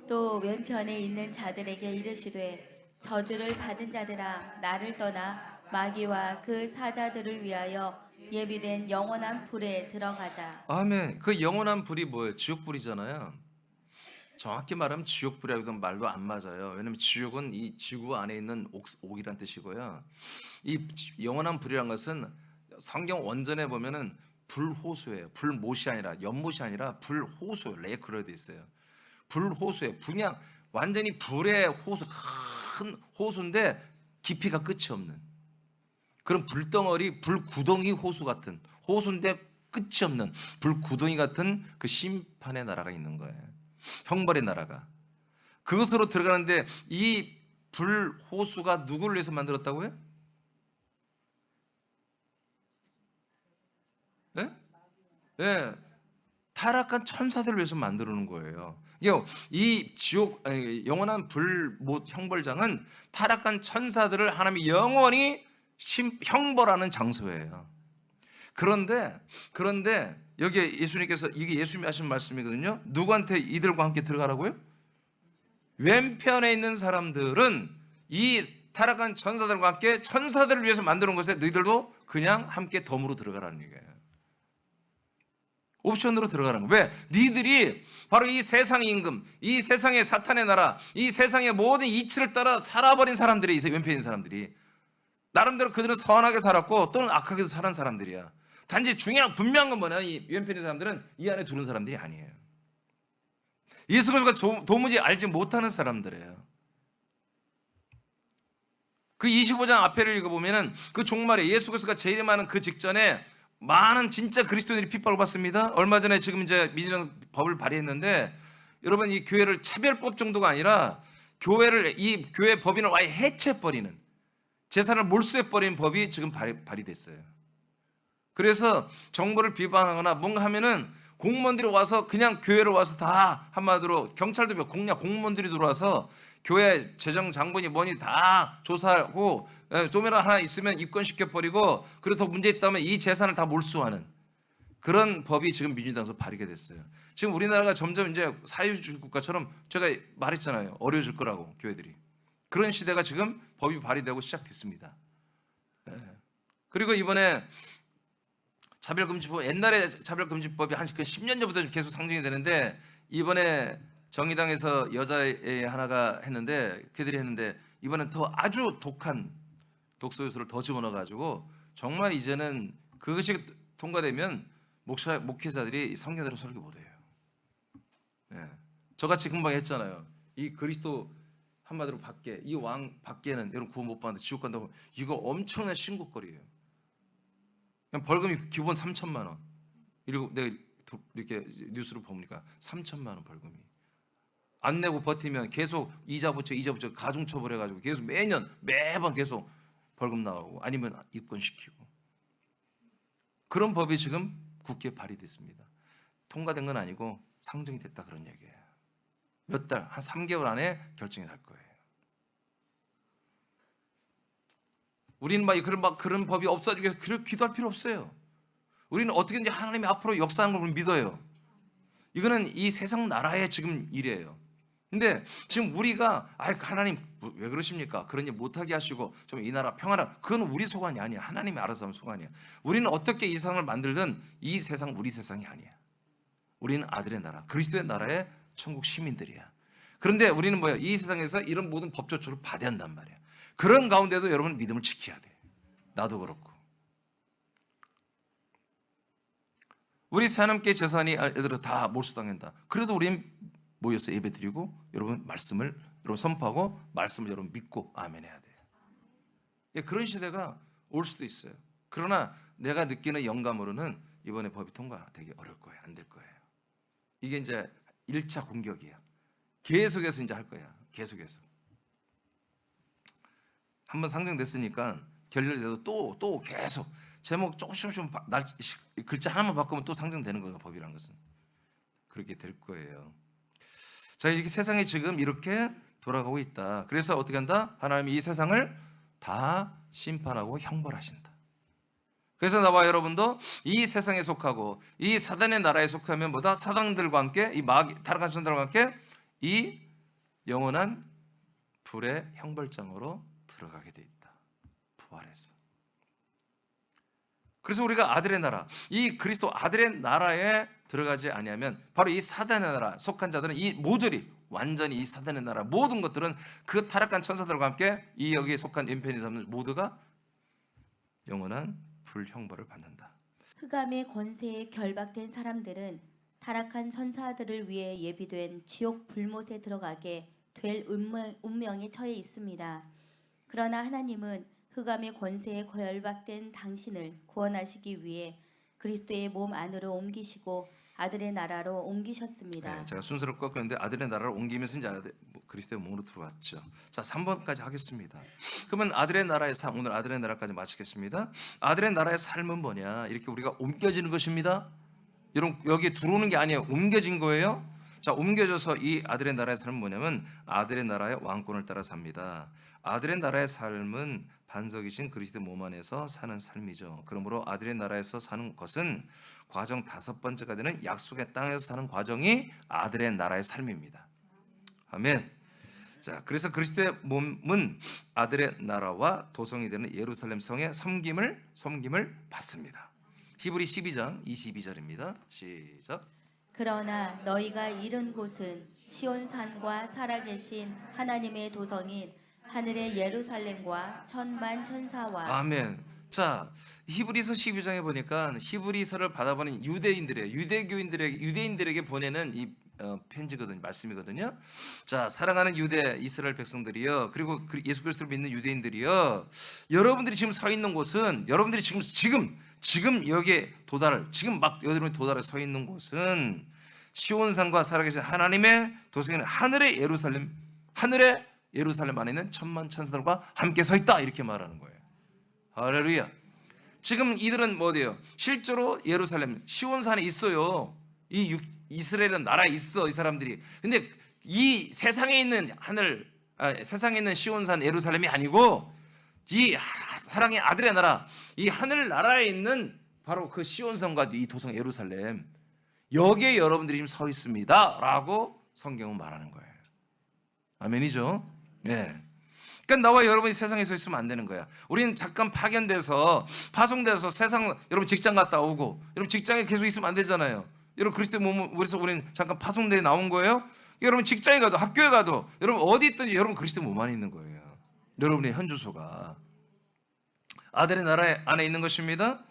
또 왼편에 있는 자들에게 이르시되 저주를 받은 자들아 나를 떠나 마귀와 그 사자들을 위하여 예비된 영원한 불에 들어가자. 아멘. 그 영원한 불이 뭐예요? 지옥불이잖아요. 정확히 말하면 지옥불이라고도 말도 안 맞아요. 왜냐하면 지옥은 이 지구 안에 있는 옥이란 뜻이고요. 이 영원한 불이란 것은 성경 원전에 보면은 불호수예요. 불못이 아니라, 연못이 아니라 불호수, 레크로 돼 있어요. 불호수에 그냥 완전히 불의 호수, 큰 호수인데 깊이가 끝이 없는 그런 불덩어리, 불구덩이 호수 같은 호수인데 끝이 없는 불구덩이 같은 그 심판의 나라가 있는 거예요. 형벌의 나라가. 그것으로 들어가는데 이 불호수가 누구를 위해서 만들었다고요? 예? 예, 타락한 천사들을 위해서 만들어 놓은 거예요. 이 지옥, 영원한 불못 형벌장은 타락한 천사들을 하나님이 영원히 형벌하는 장소예요. 그런데 여기 예수님께서, 이게 예수님이 하신 말씀이거든요. 누구한테 이들과 함께 들어가라고요? 왼편에 있는 사람들은 이 타락한 천사들과 함께 천사들을 위해서 만들어 놓은 것에 너희들도 그냥 함께 덤으로 들어가라는 얘기예요. 옵션으로 들어가는 거예요. 왜? 니들이 바로 이 세상의 임금, 이 세상의 사탄의 나라, 이 세상의 모든 이치를 따라 살아버린 사람들이 있어요. 왼편에 있는 사람들이. 나름대로 그들은 선하게 살았고 또는 악하게도 살은 사람들이야. 단지 분명한 건 뭐냐, 이 왼편의 사람들은 이 안에 두는 사람들이 아니에요. 예수 그리스도가 도무지 알지 못하는 사람들이에요. 그 25장 앞에를 읽어보면은 그 종말에 예수 그리스도가 재림하는 그 직전에 많은 진짜 그리스도인들이 핍박을 받습니다. 얼마 전에 지금 이제 민주당 법을 발의했는데, 여러분 이 교회를 차별법 정도가 아니라 이 교회 법인을 아예 해체해버리는, 재산을 몰수해버리는 법이 지금 발의됐어요. 그래서 정부를 비방하거나 뭔가 하면은 공무원들이 와서 그냥 교회를 와서 다 한마디로 경찰도 몇 공냐 공무원들이 들어와서 교회 재정 장본이 뭐니 다 조사하고 조메라 하나 있으면 입건시켜버리고 그리고 더 문제 있다면 이 재산을 다 몰수하는 그런 법이 지금 민주당에서 발의가 됐어요. 지금 우리나라가 점점 이제 사회주의 국가처럼 제가 말했잖아요. 어려워질 거라고 교회들이. 그런 시대가 지금 법이 발의되고 시작됐습니다. 그리고 이번에 차별금지법, 옛날에 차별금지법이 한 10년 전부터 계속 상정이 되는데 이번에 정의당에서 여자애 하나가 했는데 걔들이 했는데 이번엔 더 아주 독한 독소 요소를 더 집어넣어가지고 정말 이제는 그것이 통과되면 목회자들이 성경대로 설교 못해요. 저같이 금방 했잖아요. 이 그리스도 한마디로 밖에 이 왕 밖에는 여러분 구원 못 받는데 지옥 간다고 이거 엄청난 신곡거리예요. 그냥 벌금이 기본 3천만 원. 그리고 내가 이렇게 뉴스로 보니까 3천만 원 벌금이. 안 내고 버티면 계속 이자 붙여 가중처벌해가지고 계속 매번 계속 벌금 나오고 아니면 입건시키고 그런 법이 지금 국회에 발의됐습니다. 통과된 건 아니고 상정이 됐다 그런 얘기예요. 몇 달, 한 3개월 안에 결정이 날 거예요. 우리는 그런 법이 없어지게 기도할 필요 없어요. 우리는 어떻게든지 하나님이 앞으로 역사하는 걸 믿어요. 이거는 이 세상 나라의 지금 일이에요. 근데 지금 우리가 하나님 왜 그러십니까? 그런 일 못하게 하시고 좀 이 나라 평화라 그건 우리 소관이 아니야. 하나님이 알아서 하는 소관이야. 우리는 어떻게 이 세상을 만들든 이 세상 우리 세상이 아니야. 우리는 아들의 나라, 그리스도의 나라의 천국 시민들이야. 그런데 우리는 뭐야? 이 세상에서 이런 모든 법 조처를 받아야 한단 말이야. 그런 가운데도 여러분 믿음을 지켜야 돼. 나도 그렇고. 우리 새하나님께 재산이 예를 들어 다 몰수당한다. 그래도 우리는 모여서 예배드리고 여러분 말씀을 여러분 선포하고 말씀을 여러분 믿고 아멘 해야 돼요. 그런 시대가 올 수도 있어요. 그러나 내가 느끼는 영감으로는 이번에 법이 통과되기 어려울 거예요. 안 될 거예요. 이게 이제 1차 공격이야. 계속해서 이제 할 거야. 계속해서. 한번 상정됐으니까 결렬돼도 또 계속 제목 조금씩 글자 하나만 바꾸면 또 상정되는 거예요. 법이란 것은. 그렇게 될 거예요. 자, 이렇게 세상이 지금 이렇게 돌아가고 있다. 그래서 어떻게 한다? 하나님이 이 세상을 다 심판하고 형벌하신다. 그래서 나와 여러분도 이 세상에 속하고 이 사단의 나라에 속하면 뭐다? 사단들과 함께 이 타락한 천사들과 함께 이 영원한 불의 형벌장으로 들어가게 돼 있다. 부활해서. 그래서 우리가 아들의 나라, 이 그리스도 아들의 나라에 들어가지 아니하면 바로 이 사단의 나라 속한 자들은 이 모조리 완전히 이 사단의 나라 모든 것들은 그 타락한 천사들과 함께 이 여기에 속한 인편이 잡는 모두가 영원한 불형벌을 받는다. 흑암의 권세에 결박된 사람들은 타락한 천사들을 위해 예비된 지옥 불못에 들어가게 될 운명에 처해 있습니다. 그러나 하나님은 흑암의 권세에 결박된 당신을 구원하시기 위해 그리스도의 몸 안으로 옮기시고 아들의 나라로 옮기셨습니다. 네, 제가 순서를 꺾었는데 아들의 나라를 옮기면서 이제 그리스도의 몸으로 들어왔죠. 자, 3번까지 하겠습니다. 그러면 아들의 나라의 삶, 오늘 아들의 나라까지 마치겠습니다. 아들의 나라의 삶은 뭐냐? 이렇게 우리가 옮겨지는 것입니다. 여러분 여기 들어오는 게 아니에요. 옮겨진 거예요. 자, 옮겨져서 이 아들의 나라의 삶은 뭐냐면 아들의 나라의 왕권을 따라 삽니다. 아들의 나라의 삶은 반석이신 그리스도의 몸 안에서 사는 삶이죠. 그러므로 아들의 나라에서 사는 것은 과정 5번째가 되는 약속의 땅에서 사는 과정이 아들의 나라의 삶입니다. 아멘. 자, 그래서 그리스도의 몸은 아들의 나라와 도성이 되는 예루살렘 성의 섬김을 받습니다. 히브리 12장 22절입니다. 시작. 그러나 너희가 이른 곳은 시온산과 살아계신 하나님의 도성인 하늘의 예루살렘과 천만 천사와 아멘. 자, 히브리서 12장에 보니까 히브리서를 받아보는 유대인들에게 보내는 이 편지거든요, 말씀이거든요. 자, 사랑하는 유대 이스라엘 백성들이여, 그리고 예수 그리스도를 믿는 유대인들이여, 여러분들이 지금 서 있는 곳은, 여러분들이 지금 여기에 지금 막 여러분이 도달해 서 있는 곳은 시온산과 살아계신 하나님의 도성인 하늘의 예루살렘 안에 있는 천만 천사들과 함께 서 있다, 이렇게 말하는 거예요. 할렐루야. 지금 이들은 뭐 어디예요? 실제로 예루살렘 시온산에 있어요. 이스라엘은 나라에 있어, 이 사람들이. 근데 이 세상에 있는 세상에 있는 시온산 예루살렘이 아니고 이 사랑의 아들의 나라, 이 하늘 나라에 있는 바로 그 시온성과 이 도성 예루살렘, 여기에 여러분들이 지금 서 있습니다라고 성경은 말하는 거예요. 아멘이죠? 네. 그러니까 나와 여러분이 세상에 서 있으면 안 되는 거야. 우리는 잠깐 파견돼서 파송돼서 세상, 여러분 직장 갔다 오고, 여러분 직장에 계속 있으면 안 되잖아요. 여러분 그리스도의 몸으로서 우리는 잠깐 파송돼 나온 거예요. 여러분 직장에 가도 학교에 가도 여러분 어디 있든지 여러분 그리스도의 몸 안에 있는 거예요. 여러분의 현주소가 아들의 나라 안에 있는 것입니다.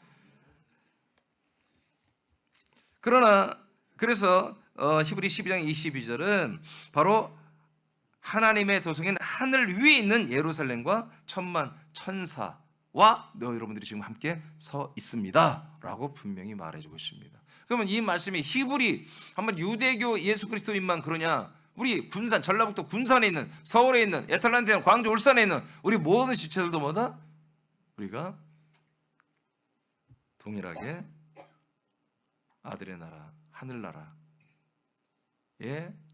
그래서 히브리 12장 22절은 바로 하나님의 도성인 하늘 위에 있는 예루살렘과 천만 천사와 여러분들이 지금 함께 서 있습니다 라고 분명히 말해주고 있습니다. 그러면 이 말씀이 히브리 한번 유대교 예수 그리스도인만 그러냐? 우리 군산, 전라북도 군산에 있는, 서울에 있는, 애틀랜타에 있는, 광주, 울산에 있는 우리 모든 지체들도 뭐다? 우리가 동일하게 아들의 나라, 하늘나라의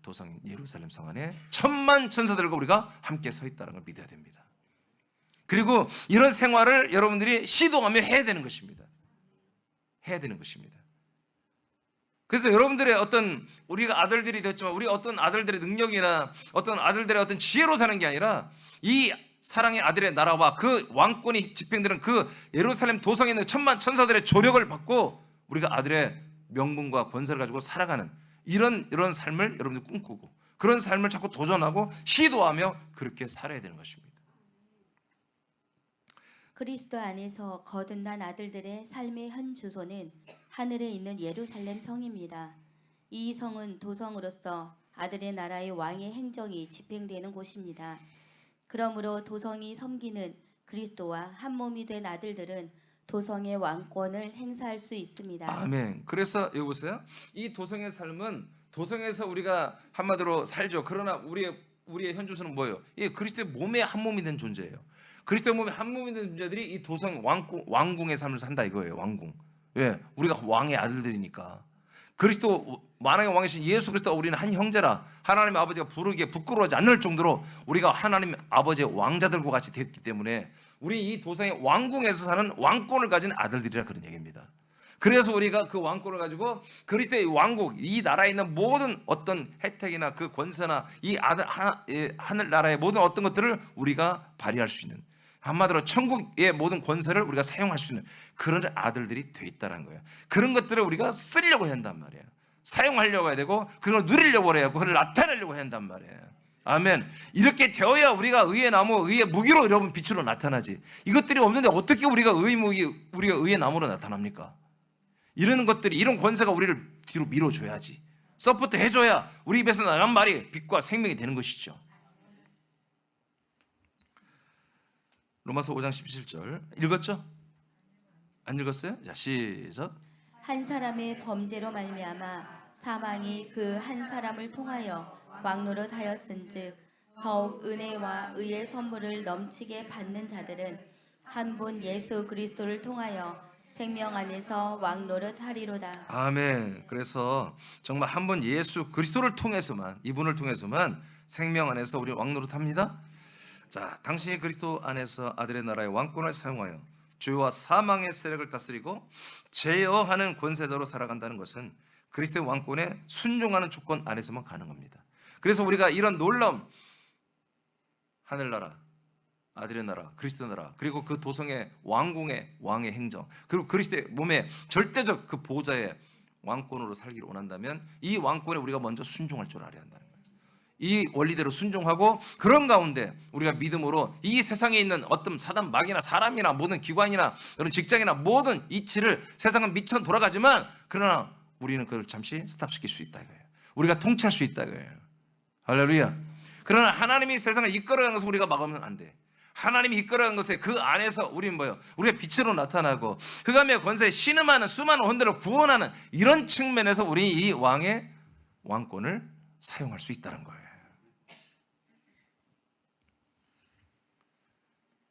도성 예루살렘 성 안에 천만 천사들과 우리가 함께 서 있다는 걸 믿어야 됩니다. 그리고 이런 생활을 여러분들이 시도하며 해야 되는 것입니다. 해야 되는 것입니다. 그래서 여러분들의 어떤, 우리가 아들들이 됐지만 우리 어떤 아들들의 능력이나 어떤 아들들의 어떤 지혜로 사는 게 아니라 이 사랑의 아들의 나라와 그 왕권이 집행되는 그 예루살렘 도성에 있는 천만 천사들의 조력을 받고 우리가 아들의 명분과 권세를 가지고 살아가는 이런 삶을 여러분들 꿈꾸고 그런 삶을 자꾸 도전하고 시도하며 그렇게 살아야 되는 것입니다. 그리스도 안에서 거듭난 아들들의 삶의 현 주소는 하늘에 있는 예루살렘 성입니다. 이 성은 도성으로서 아들의 나라의 왕의 행정이 집행되는 곳입니다. 그러므로 도성이 섬기는 그리스도와 한 몸이 된 아들들은 도성의 왕권을 행사할 수 있습니다. 아멘. 그래서 여기 보세요. 이 도성의 삶은 도성에서 우리가 한마디로 살죠. 그러나 우리의 현주소는 뭐예요? 이 그리스도의 몸의 한 몸이 된 존재예요. 그리스도의 몸의 한 몸이 된 존재들이 이 도성 왕궁의 삶을 산다 이거예요. 왕궁. 왜? 우리가 왕의 아들들이니까. 그리스도 만왕의 왕이신 예수 그리스도와 우리는 한 형제라 하나님의 아버지가 부르기에 부끄러워하지 않을 정도로 우리가 하나님 아버지의 왕자들과 같이 됐기 때문에 우리 이 도성의 왕궁에서 사는 왕권을 가진 아들들이라 그런 얘기입니다. 그래서 우리가 그 왕권을 가지고 그리스도의 왕국, 이 나라에 있는 모든 어떤 혜택이나 그 권세나 이 하늘 나라의 모든 어떤 것들을 우리가 발휘할 수 있는, 한마디로 천국의 모든 권세를 우리가 사용할 수 있는 그런 아들들이 돼 있다는 거예요. 그런 것들을 우리가 쓰려고 해야 한단 말이에요. 사용하려고 해야 되고 그걸 누리려고 해야 하고 그걸 나타내려고 해야 한단 말이에요. 아멘. 이렇게 되어야 우리가 의의 나무, 의의 무기로 여러분 빛으로 나타나지. 이것들이 없는데 어떻게 우리가 의의 무기, 우리가 의의 나무로 나타납니까? 이런 것들이, 이런 권세가 우리를 뒤로 밀어줘야지, 서포트 해줘야 우리 입에서 나간 말이 빛과 생명이 되는 것이죠. 로마서 5장 17절 읽었죠? 안 읽었어요? 자, 시작. 한 사람의 범죄로 말미암아 사망이 그 한 사람을 통하여 왕노릇 하였은즉 더욱 은혜와 의의 선물을 넘치게 받는 자들은 한 분 예수 그리스도를 통하여 생명 안에서 왕노릇 하리로다. 아멘. 그래서 정말 한 번 예수 그리스도를 통해서만, 이분을 통해서만 생명 안에서 우리 왕노릇 합니다. 자, 당신이 그리스도 안에서 아들의 나라의 왕권을 사용하여 죄와 사망의 세력을 다스리고 제어하는 권세자로 살아간다는 것은 그리스도의 왕권에 순종하는 조건 안에서만 가능합니다. 그래서 우리가 이런 놀라운 하늘나라, 아들의 나라, 그리스도 나라, 그리고 그 도성의 왕궁의 왕의 행정, 그리고 그리스도의 몸의 절대적 그 보좌의 왕권으로 살기를 원한다면 이 왕권에 우리가 먼저 순종할 줄 알아야 한다는 거예요. 이 원리대로 순종하고 그런 가운데 우리가 믿음으로 이 세상에 있는 어떤 사단 마귀나 사람이나 모든 기관이나 이런 직장이나 모든 이치를, 세상은 미쳐 돌아가지만 그러나 우리는 그걸 잠시 스탑시킬 수 있다 이거예요. 우리가 통치할 수 있다 이거예요. 할렐루야. 그러나 하나님이 세상을 이끌어가는 것을 우리가 막으면 안 돼. 하나님이 이끌어가는 것에 그 안에서 우리는 뭐예요? 우리가 빛으로 나타나고 흑암의 권세에 신음하는 수많은 혼들을 구원하는 이런 측면에서 우리 이 왕의 왕권을 사용할 수 있다는 거예요.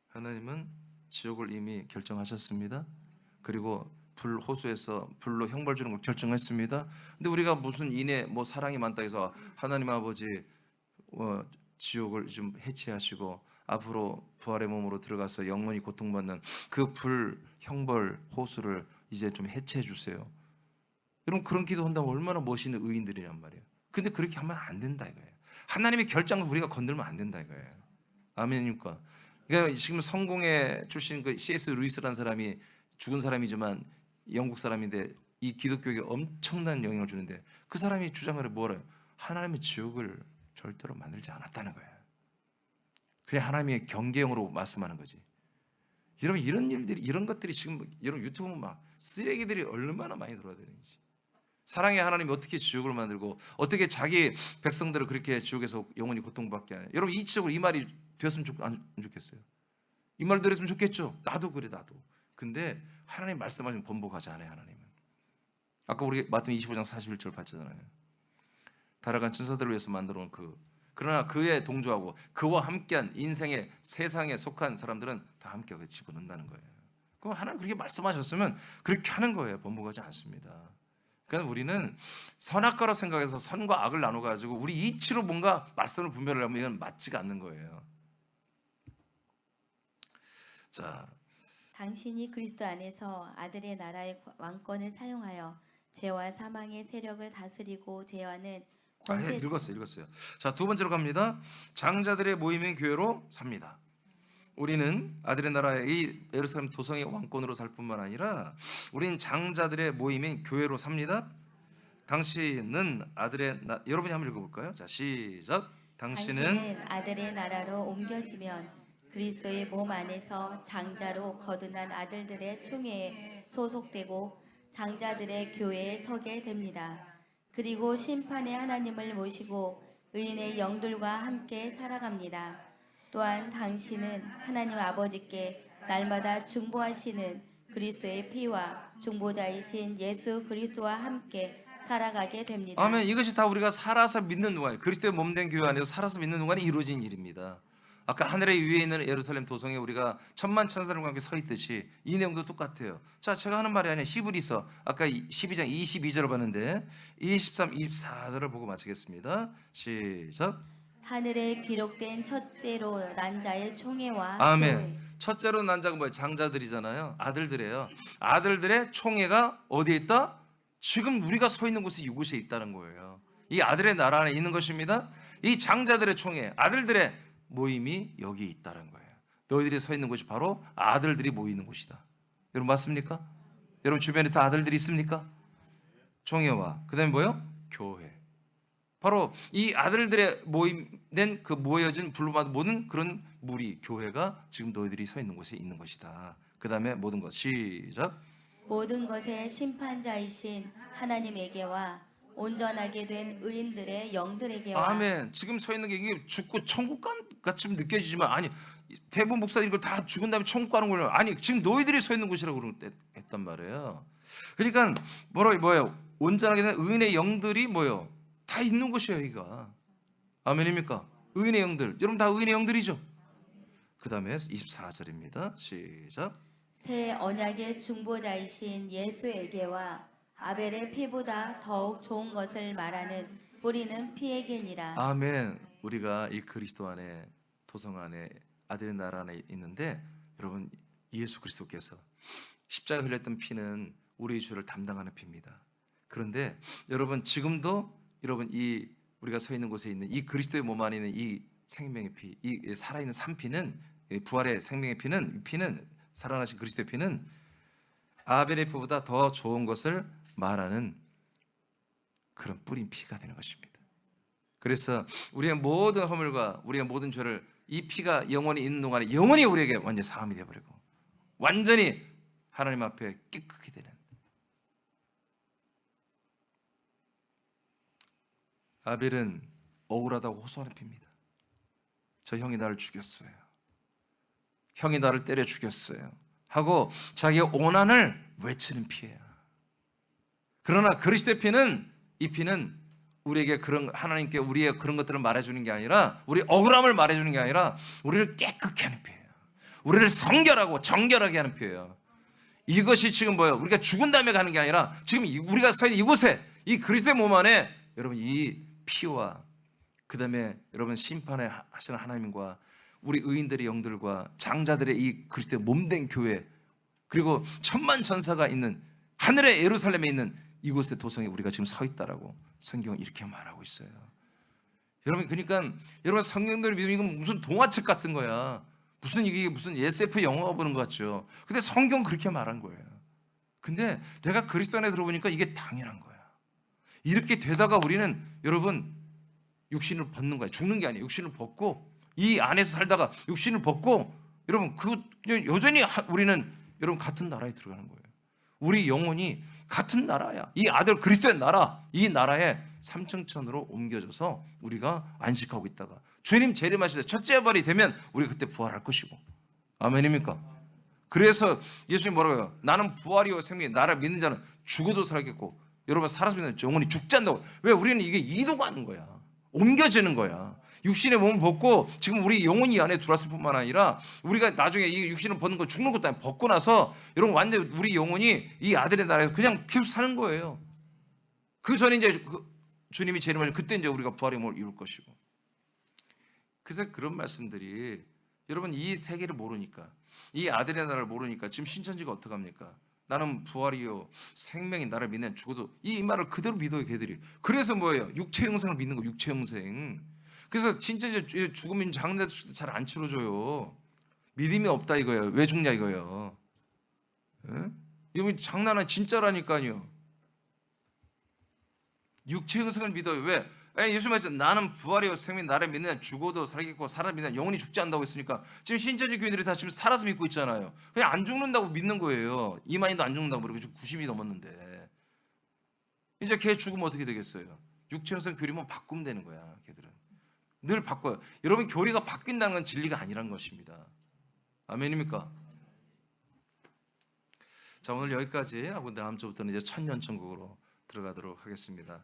하나님은 지옥을 이미 결정하셨습니다. 그리고 불 호수에서 불로 형벌 주는 걸 결정했습니다. 근데 우리가 무슨 인애 뭐 사랑이 많다 해서 하나님 아버지 지옥을 좀 해체하시고 앞으로 부활의 몸으로 들어가서 영원히 고통받는 그 불 형벌 호수를 이제 좀 해체해 주세요. 여러분 그런 기도한다면 얼마나 멋있는 의인들이란 말이에요. 근데 그렇게 하면 안 된다 이거예요. 하나님의 결정을 우리가 건들면 안 된다 이거예요. 아멘입니까? 그러니까 지금 성공회 출신 그 C.S. 루이스라는 사람이 죽은 사람이지만 영국 사람인데 이 기독교에 엄청난 영향을 주는데 그 사람이 주장을 뭐래요? 하나님의 지옥을 절대로 만들지 않았다는 거예요. 그냥 하나님의 경계형으로 말씀하는 거지. 여러분 이런 일들이 이런 것들이 지금 여러분 유튜브 막 쓰레기들이 얼마나 많이 들어와야 되는지. 사랑의 하나님이 어떻게 지옥을 만들고 어떻게 자기 백성들을 그렇게 지옥에서 영원히 고통받게 하냐. 여러분 이치적으로 이 말이 되었으면 안 좋겠어요. 이 말 들었으면 좋겠죠. 나도 그래 나도. 근데 하나님 말씀하시면 번복하지 않아요. 하나님은. 아까 우리 마태복음 25장 41절 봤잖아요. 타락한 천사들을 위해서 만들어 놓은 그러나 그에 동조하고 그와 함께한 인생의 세상에 속한 사람들은 다 함께 집어넣는다는 거예요. 그럼 하나님 그렇게 말씀하셨으면 그렇게 하는 거예요. 번복하지 않습니다. 그러니까 우리는 선악과로 생각해서 선과 악을 나눠가지고 우리 이치로 뭔가 말씀을 분별을 하면 이건 맞지가 않는 거예요. 자, 당신이 그리스도 안에서 아들의 나라의 왕권을 사용하여 죄와 사망의 세력을 다스리고 제어하는 권세. 읽었어요. 자, 두 번째로 갑니다. 장자들의 모임인 교회로 삽니다. 우리는 아들의 나라의 이 예루살렘 도성의 왕권으로 살 뿐만 아니라 우리는 장자들의 모임인 교회로 삽니다. 당신은 아들의 여러분이 한번 읽어볼까요? 자, 시작. 당신은 아들의 나라로 옮겨지면 그리스도의 몸 안에서 장자로 거듭난 아들들의 총회에 소속되고 장자들의 교회에 서게 됩니다. 그리고 심판의 하나님을 모시고 의인의 영들과 함께 살아갑니다. 또한 당신은 하나님 아버지께 날마다 중보하시는 그리스도의 피와 중보자이신 예수 그리스도와 함께 살아가게 됩니다. 아멘. 이것이 다 우리가 살아서 믿는 동안 그리스도의 몸된 교회 안에서 살아서 믿는 동안에 이루어진 일입니다. 아까 하늘의 위에 있는 예루살렘 도성에 우리가 천만 천사들과 함께 서 있듯이 이 내용도 똑같아요. 자, 제가 하는 말이 아니라 히브리서 아까 12장 22절을 봤는데 23, 24절을 보고 마치겠습니다. 시작. 하늘에 기록된 첫째로 난 자의 총회와 아멘. 교회. 첫째로 난 자가 뭐예요? 장자들이잖아요. 아들들이에요. 아들들의 총회가 어디에 있다? 지금 우리가 서 있는 곳이 이곳에 있다는 거예요. 이 아들의 나라 안에 있는 것입니다. 이 장자들의 총회, 아들들의 모임이 여기 있다는 거예요. 너희들이 서 있는 곳이 바로 아들들이 모이는 곳이다. 여러분 맞습니까? 여러분 주변에 다 아들들이 있습니까? 총회와 그다음에 뭐요? 교회. 바로 이 아들들의 모임된 그 모여진 불로받은 모든 그런 무리 교회가 지금 너희들이 서 있는 곳에 있는 것이다. 그 다음에 모든 것 시작. 모든 것의 심판자이신 하나님에게와 온전하게 된 의인들의 영들에게와. 아멘. 지금 서 있는 게 이게 죽고 천국 같이 느껴지지만 아니 대부분 목사들이 이걸 다 죽은 다음에 천국 가는 거예요. 아니 지금 너희들이 서 있는 곳이라고 했단 말이에요. 그러니까 뭐예요? 온전하게 된 의인의 영들이 뭐예요? 다 있는 곳이에요. 여기가. 아멘입니까? 의인의 영들. 여러분 다 의인의 영들이죠. 그 다음에 24절입니다. 시작. 새 언약의 중보자이신 예수에게와 아벨의 피보다 더욱 좋은 것을 말하는 뿌리는 피에게니라. 아멘. 우리가 이 그리스도 안에 도성 안에 아들의 나라 안에 있는데 여러분 예수 그리스도께서 십자가 흘렸던 피는 우리의 죄를 담당하는 피입니다. 그런데 여러분 지금도 여러분 이 우리가 서 있는 곳에 있는 이 그리스도의 몸 안에 있는 이 생명의 피, 이 살아있는 산피는 부활의 생명의 피는 이 피는 살아나신 그리스도의 피는 아벨의 피보다 더 좋은 것을 말하는 그런 뿌린 피가 되는 것입니다. 그래서 우리의 모든 허물과 우리의 모든 죄를 이 피가 영원히 있는 동안에 영원히 우리에게 완전 사함이 되어버리고 완전히 하나님 앞에 깨끗이 되는 아벨은 억울하다고 호소하는 피입니다. 저 형이 나를 죽였어요. 형이 나를 때려 죽였어요. 하고 자기의 오난을 외치는 피예요. 그러나 그리스도의 피는 이 피는 우리에게 그런 하나님께 우리의 그런 것들을 말해주는 게 아니라 우리 억울함을 말해주는 게 아니라 우리를 깨끗게 하는 피예요. 우리를 성결하고 정결하게 하는 피예요. 이것이 지금 뭐예요? 우리가 죽은 다음에 가는 게 아니라 지금 우리가 서 있는 이곳에 이 그리스도의 몸 안에 여러분 이 피와 그 다음에 여러분 심판에 하시는 하나님과 우리 의인들의 영들과 장자들의 이 그리스도의 몸된 교회 그리고 천만 전사가 있는 하늘의 예루살렘에 있는 이곳의 도성에 우리가 지금 서 있다라고 성경은 이렇게 말하고 있어요. 여러분 그러니까 여러분 성경대로 믿으면 이건 무슨 동화책 같은 거야. 무슨 이게 무슨 SF 영화가 보는 것 같죠. 근데 성경은 그렇게 말한 거예요. 근데 내가 그리스도 안에 들어보니까 이게 당연한 거야. 이렇게 되다가 우리는 여러분 육신을 벗는 거야. 죽는 게 아니에요. 육신을 벗고 이 안에서 살다가 육신을 벗고 여러분 그 여전히 우리는 여러분 같은 나라에 들어가는 거예요. 우리 영혼이 같은 나라야. 이 아들 그리스도의 나라, 이 나라에 삼층천으로 옮겨져서 우리가 안식하고 있다가 주님 재림하실 때 첫째 발이 되면 우리가 그때 부활할 것이고. 아멘입니까? 그래서 예수님 뭐라고 해요? 나는 부활이요 생명이 나를 믿는 자는 죽어도 살겠고 여러분 살아서 믿는 영혼이 죽지 않는다고. 왜? 우리는 이게 이동하는 거야. 옮겨지는 거야. 육신의 몸을 벗고 지금 우리 영혼이 안에 들어왔을 뿐만 아니라 우리가 나중에 이 육신을 벗는 거 죽는 것도 아니고 벗고 나서 여러분 완전 우리 영혼이 이 아들의 나라에서 그냥 계속 사는 거예요. 그 전에 이제 주님이 재림하시면 그때 이제 우리가 부활의 몸을 이룰 것이고. 그래서 그런 말씀들이 여러분 이 세계를 모르니까 이 아들의 나라를 모르니까 지금 신천지가 어떡합니까? 나는 부활이요 생명이 나를 믿는 죽어도 이 말을 그대로 믿어요 걔들이. 그래서 뭐예요? 육체 형상을 믿는 거 육체 형상. 그래서 진짜 이제 죽으면 장례도 잘 안 치러줘요. 믿음이 없다 이거예요. 왜 죽냐 이거예요. 이거 장난 아니 진짜라니까요. 육체 형상을 믿어요. 왜? 예수 말씀 나는 부활이요 생명이 나를 믿는 죽어도 살겠고 살아 믿는 영원히 죽지 않는다고 했으니까 지금 신천지 교인들이 다 지금 살아서 믿고 있잖아요. 그냥 안 죽는다고 믿는 거예요. 이만희도 안 죽는다고 그러고 지금 90이 넘었는데 이제 걔 죽으면 어떻게 되겠어요? 육체 형상 교리만 바꾸면 되는 거야. 걔들은 늘 바꿔요. 여러분 교리가 바뀐다는 건 진리가 아니란 것입니다. 아멘입니까? 자 오늘 여기까지 하고 다음 주부터는 이제 천년천국으로 들어가도록 하겠습니다.